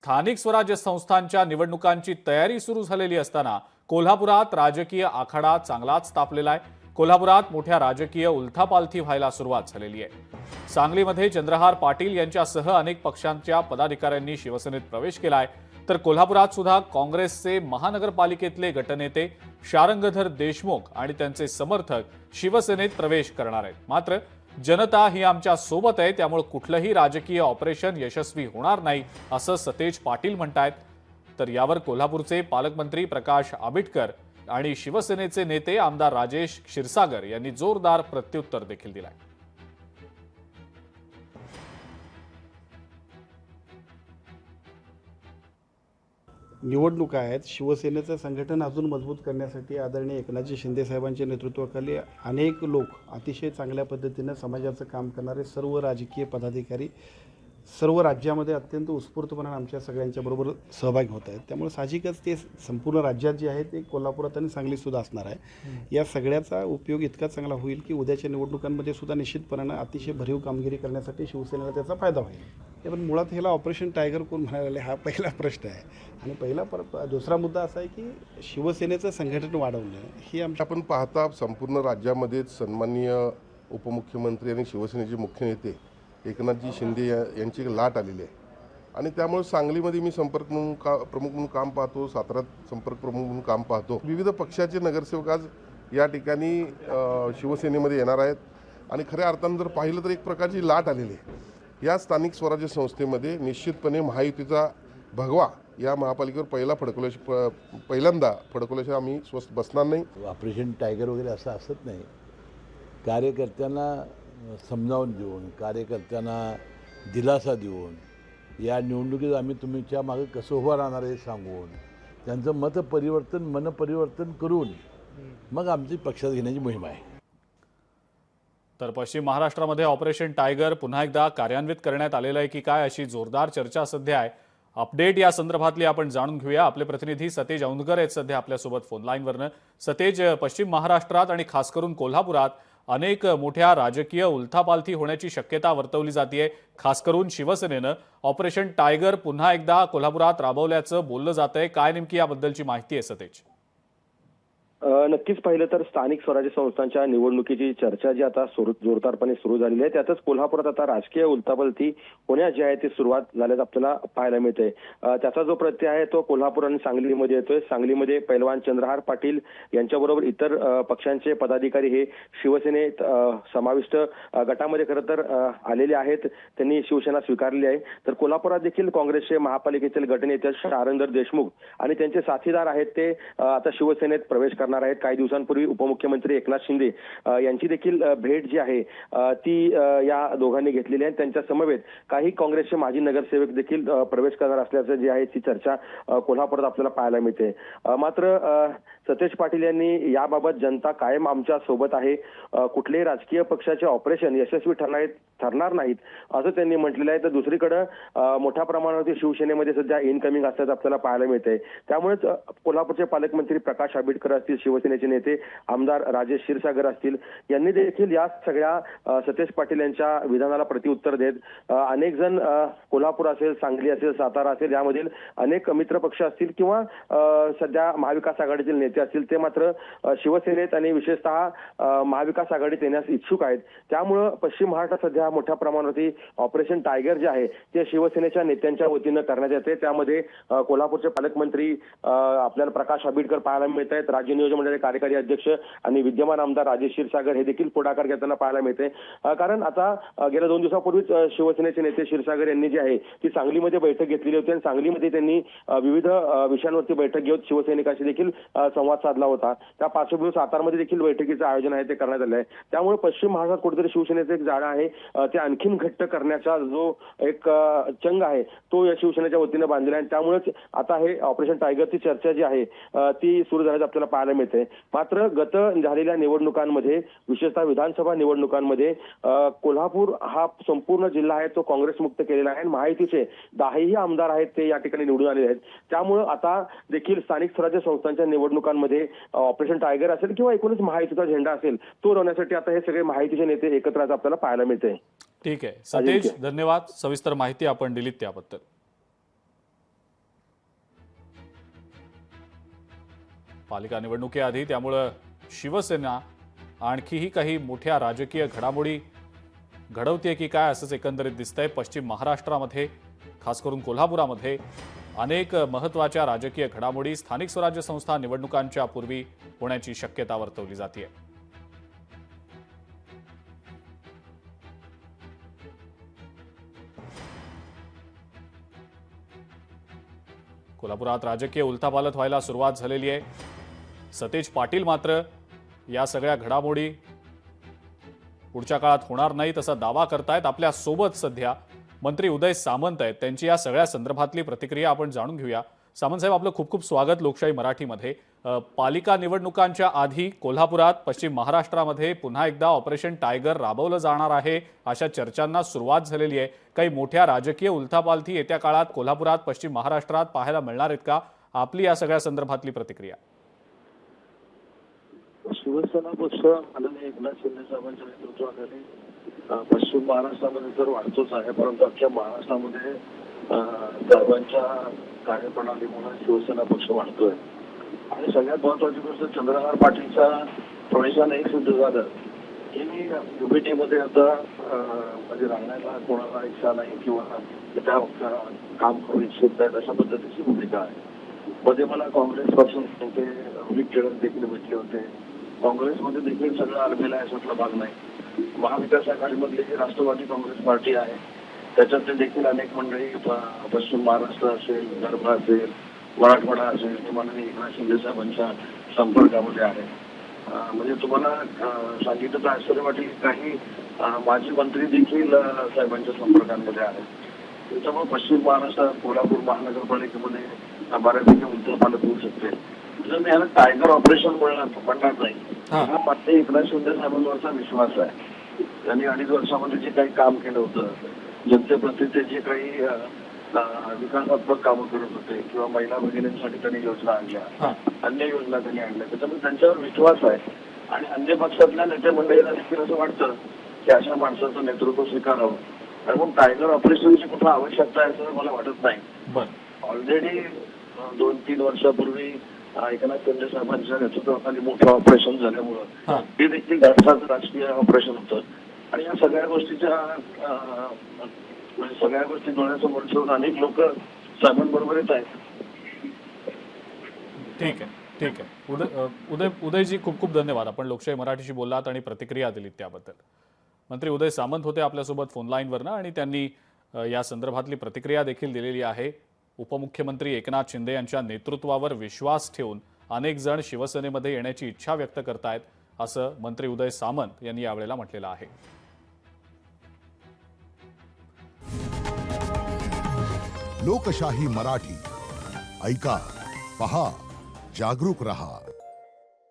स्थानिक स्वराज्य संस्थांच्या निवडणुकांची तयारी सुरू झालेली असताना कोल्हापुरात राजकीय आखाडा चांगलाच तापलेला आहे। कोल्हापुरात मोठ्या राजकीय उलथापालथी व्हायला सुरुवात झालेली आहे। सांगलीमध्ये चंद्रहार पाटील यांच्यासह अनेक पक्षांच्या पदाधिकाऱ्यांनी शिवसेनेत प्रवेश केलाय, तर कोल्हापुरात सुद्धा काँग्रेसचे महानगरपालिकेतले गटनेते शारंगधर देशमुख आणि त्यांचे समर्थक शिवसेनेत प्रवेश करणार आहेत। मात्र जनता ही आमच्या सोबत आहे, त्यामुळे कुठलंही राजकीय ऑपरेशन यशस्वी होणार नाही असं सतेज पाटील म्हणतायत। तर यावर कोल्हापूरचे पालकमंत्री प्रकाश आबिटकर आणि शिवसेनेचे नेते आमदार राजेश क्षीरसागर यांनी जोरदार प्रत्युत्तर देखील दिलंय। निवडणुका आहेत। शिवसेनेचं संघटन अजून मजबूत करण्यासाठी आदरणीय एकनाथजी शिंदे साहेबांच्या नेतृत्वाखाली अनेक लोक अतिशय चांगल्या पद्धतीने समाजाचं काम करणारे सर्व राजकीय पदाधिकारी सर्व राज्यामध्ये अत्यंत उत्स्फूर्तपणे आमच्या सगळ्यांच्या बरोबर सहभागी होत आहेत। त्यामुळे साहजिकच ते संपूर्ण राज्यात जे आहे ते कोल्हापुरात आणि सांगलीसुद्धा असणार आहे। या सगळ्याचा उपयोग इतका चांगला होईल की उद्याच्या निवडणुकांमध्ये सुद्धा निश्चितपणे अतिशय भरीव कामगिरी करण्यासाठी शिवसेनेला त्याचा फायदा होईल। पण मुळात ह्याला ऑपरेशन टायगर कोण म्हणाले हा पहिला प्रश्न आहे। आणि दुसरा मुद्दा असा आहे की शिवसेनेचं संघटन वाढवणं ही आपण पाहता संपूर्ण राज्यामध्ये सन्माननीय उपमुख्यमंत्री आणि शिवसेनेचे मुख्य नेते एकनाथजी शिंदे यांची लाट आलेली आहे। आणि त्यामुळे सांगलीमध्ये मी संपर्क प्रमुख म्हणून काम पाहतो, साताऱ्यात संपर्क प्रमुख म्हणून काम पाहतो। विविध पक्षाचे नगरसेवक आज या ठिकाणी शिवसेनेमध्ये येणार आहेत। आणि खऱ्या अर्थानं जर पाहिलं तर एक प्रकारची लाट आलेली आहे। या स्थानिक स्वराज्य संस्थेमध्ये निश्चितपणे महायुतीचा भगवा या महापालिकेवर पहिल्यांदा फडकवल्याशिवाय आम्ही स्वस्थ बसणार नाही। ऑपरेशन टायगर वगैरे असं असत नाही। कार्यकर्त्यांना समजावून देऊन, कार्यकर्त्यांना दिलासा देऊन, या निवडणुकीत आम्ही तुमच्या मागे कसं उभं राहणार हे सांगून त्यांचं मन परिवर्तन करून मग आमची पक्षात घेण्याची मोहीम आहे। तर पश्चिम महाराष्ट्रामध्ये ऑपरेशन टायगर पुन्हा एकदा कार्यान्वित करण्यात आलेलं आहे की काय, अशी जोरदार चर्चा सध्या आहे। अपडेट या संदर्भातली आपण जाणून घेऊया। आपले प्रतिनिधी सतेज औंधकर आहेत सध्या आपल्यासोबत फोन लाईनवरनं। सतेज, पश्चिम महाराष्ट्रात आणि खास करून कोल्हापुरात अनेक मोठ्या राजकीय उलथापालथी होण्याची शक्यता वर्तवली जाते। खास करून शिवसेनेनं ऑपरेशन टायगर पुन्हा एकदा कोल्हापुरात राबवल्याचं बोललं जातंय। काय नेमकी याबद्दलची माहिती आहे सतेज? नक्कीच पाहिलं तर स्थानिक स्वराज्य संस्थांच्या निवडणुकीची चर्चा जी आता जोरदारपणे सुरू झालेली आहे, त्यातच कोल्हापुरात आता राजकीय उलथापालथी होण्यास जी आहे ती सुरुवात झाल्याचं आपल्याला पाहायला मिळते। त्याचा जो प्रत्यय आहे तो कोल्हापूर आणि सांगलीमध्ये येतोय। सांगलीमध्ये पैलवान चंद्रहार पाटील यांच्याबरोबर इतर पक्षांचे पदाधिकारी हे शिवसेनेत समाविष्ट गटामध्ये खरं तर आलेले आहेत, त्यांनी शिवसेना स्वीकारली आहे। तर कोल्हापुरात देखील काँग्रेसचे महापालिकेतील गटनेते शारंगधर देशमुख आणि त्यांचे साथीदार आहेत ते आता शिवसेनेत प्रवेश करणार आहेत। काही दिवसांपूर्वी उपमुख्यमंत्री एकनाथ शिंदे यांची देखील भेट जी आहे ती या दोघांनी घेतलेली आहे। त्यांच्या समवेत काही काँग्रेसचे माजी नगरसेवक देखील प्रवेश करणार असल्याचं जी आहे ती चर्चा कोल्हापुरात आपल्याला पाहायला मिळते। मात्र सतेज पाटील यांनी याबाबत जनता कायम आमच्या सोबत आहे, कुठलेही राजकीय पक्षाचे ऑपरेशन यशस्वी ठरणार नाहीत असं त्यांनी म्हटलेलं आहे। तर दुसरीकडे मोठ्या प्रमाणावरती शिवसेनेमध्ये सध्या इनकमिंग असल्याचं आपल्याला पाहायला मिळतंय। त्यामुळेच कोल्हापूरचे पालकमंत्री प्रकाश आबिटकर असतील, शिवसेनेचे नेते आमदार राजेश क्षीरसागर असतील, यांनी देखील या सगळ्या सतेज पाटील यांच्या विधानाला प्रत्युत्तर देत अनेक जण कोल्हापूर असेल, सांगली असेल, सातारा असेल यामधील अनेक मित्र पक्ष असतील किंवा सध्या महाविकास आघाडीतील नेते असतील ते मात्र शिवसेनेत आणि विशेषतः महाविकास आघाडीत येण्यास इच्छुक आहेत। त्यामुळं पश्चिम महाराष्ट्रात सध्या मोठ्या प्रमाणावरती ऑपरेशन टायगर जे आहे ते शिवसेनेच्या नेत्यांच्या वतीनं करण्यात येते। त्यामध्ये कोल्हापूरचे पालकमंत्री आपल्याला प्रकाश आबिटकर पाहायला मिळत आहेत, राज्य नियोजन मंडळाचे कार्यकारी अध्यक्ष आणि विद्यमान आमदार राजेश क्षीरसागर हे देखील पुढाकार घेताना पाहायला मिळते। कारण आता गेल्या 2 दिवसापूर्वीच शिवसेनेचे नेते क्षीरसागर यांनी जी आहे ती सांगलीमध्ये बैठक घेतलेली होती आणि सांगलीमध्ये त्यांनी विविध विषयांवरती बैठक घेऊन शिवसैनिकांशी देखील संवाद साधला होता। त्या पार्श्वभूमीवर सातारमध्ये देखील बैठकीचं आयोजन आहे ते करण्यात आलं आहे। त्यामुळे पश्चिम महाराष्ट्रात कुठेतरी शिवसेनेचं एक जाळं आहे ते आणखीन घट्ट करण्याचा जो एक चंग आहे तो या शिवसेनेच्या वतीनं बांधलेला आहे। त्यामुळेच आता हे ऑपरेशन टायगरची चर्चा जी आहे ती सुरू झाल्याचं आपल्याला पाहायला मिळते। मात्र गत झालेल्या निवडणुकांमध्ये विशेषतः विधानसभा निवडणुकांमध्ये कोल्हापूर हा संपूर्ण जिल्हा आहे तो काँग्रेसमुक्त केलेला आहे। महायुतीचे 10ही आमदार आहेत ते या ठिकाणी निवडून आलेले आहेत। त्यामुळे आता देखील स्थानिक स्वराज्य संस्थांच्या निवडणुकांमध्ये ऑपरेशन टायगर असेल किंवा एकूणच महायुतीचा झेंडा असेल तो रोवण्यासाठी आता हे सगळे महायुतीचे नेते एकत्र आपल्याला पाहायला मिळते। ठीक आहे सतेज, धन्यवाद। सविस्तर माहिती आपण दिलीत त्याबद्दल। पालिका निवडणुकीआधी त्यामुळं शिवसेना आणखीही काही मोठ्या राजकीय घडामोडी घडवते की काय असंच एकंदरीत दिसतंय। पश्चिम महाराष्ट्रामध्ये खास करून कोल्हापुरामध्ये अनेक महत्त्वाच्या राजकीय घडामोडी स्थानिक स्वराज्य संस्था निवडणुकांच्या पूर्वी होण्याची शक्यता वर्तवली जाते। कोल्हापुरात राजकीय उलथापालथ व्हायला सुरुवात झालेली आहे। सतेज पाटील मात्र या सगळ्या घडामोडी पुढच्या काळात होणार नाहीत असा दावा करतायत। आपल्या सोबत सध्या मंत्री उदय सामंत आहेत, त्यांची या सगळ्या संदर्भातली प्रतिक्रिया आपण जाणून घेऊया। सामंत साहेब, आपलं खूप खूप स्वागत लोकशाही मराठीमध्ये। पालिका निवडणुकांच्या आधी कोल्हापुरात पश्चिम महाराष्ट्रामध्ये पुन्हा एकदा ऑपरेशन टायगर राबवलं जाणार आहे अशा चर्चांना सुरुवात झालेली आहे। काही मोठ्या राजकीय उलथापालथी येत्या काळात कोल्हापुरात पश्चिम महाराष्ट्रात पाहायला मिळणार आहेत का? आपली या सगळ्या संदर्भातली प्रतिक्रिया। शिवसेना पक्ष माननीय एकनाथ शिंदे साहेबांच्या नेतृत्वाखाली पश्चिम महाराष्ट्रामध्ये तर वाढतोच आहे, परंतु अख्ख्या महाराष्ट्रामध्ये साहेबांच्या कार्यप्रणालीमुळे शिवसेना पक्ष वाढतोय। आणि सगळ्यात महत्वाची गोष्ट, चंद्रकांत पाटीलच्या प्रवेशाने एक सिद्ध झालं की युपीटीमध्ये आता म्हणजे राहण्याला कोणाला इच्छा नाही किंवा त्या काम करू इच्छित नाहीत अशा पद्धतीची भूमिका आहे। मध्ये मला काँग्रेस पासून होते रोहित टिळक देखील भेटले होते। काँग्रेसमध्ये देखील सगळं आर्मीला याच्यातला भाग नाही। महाविकास आघाडीमधली जी राष्ट्रवादी काँग्रेस पार्टी आहे त्याच्यातले देखील अनेक मंडळी पश्चिम महाराष्ट्र असेल, विदर्भ असेल, मराठवाडा असेल ते माननीय एकनाथ शिंदे साहेबांच्या संपर्कामध्ये आहे। म्हणजे तुम्हाला सांगितलं तर आश्चर्य वाटेल, काही माजी मंत्री देखील साहेबांच्या संपर्कामध्ये आहेत। त्याच्यामुळे पश्चिम महाराष्ट्रात कोल्हापूर महानगरपालिकेमध्ये बऱ्यापैकी उलथापालथ होऊ शकते। जर मी याला टायगर ऑपरेशन म्हणणार नाही, हा मात्र एकनाथ शिंदे साहेबांवरचा विश्वास आहे। त्यांनी 2.5 वर्षामध्ये जे काही काम केलं होतं, जनतेप्रती ते जे काही विकासात्मक कामं करत होते किंवा महिला भगिनींसाठी त्यांनी योजना आणल्या, अन्य योजना त्यांनी आणल्या, त्याच्यामुळे त्यांच्यावर विश्वास आहे। आणि अन्य पक्षातल्या नेते मंडळींना देखील असं वाटतं की अशा माणसाचं नेतृत्व स्वीकारावं। कारण टायगर ऑपरेशनची कुठं आवश्यकता आहे असं मला वाटत नाही। ऑलरेडी 2-3 वर्षापूर्वी एकनाथ शिंदे साहेबांच्या नेतृत्वाखाली मोठं ऑपरेशन झाल्यामुळं ते देखील घातकाचं राजकीय ऑपरेशन होतं। आणि या सगळ्या गोष्टी डोळ्यासमोर ठेवून अनेक लोक साहेबांबरोबर येत आहेत। ठीक आहे। उदयजी खूप खूप धन्यवाद। आपण लोकशाही मराठीशी बोललात आणि प्रतिक्रिया दिलीत त्याबद्दल। मंत्री उदय सामंत होते आपल्यासोबत फोन लाईनवरनं आणि त्यांनी या संदर्भातली प्रतिक्रिया देखील दिलेली आहे। उपमुख्यमंत्री एकनाथ शिंदे यांच्या नेतृत्वावर विश्वास ठेवून अनेक जण शिवसेनेमध्ये येण्याची इच्छा व्यक्त करतायत असं मंत्री उदय सामंत यांनी यावेळेला म्हटलेलं आहे। लोकशाही मराठी ऐका, पहा, जागरूक रहा।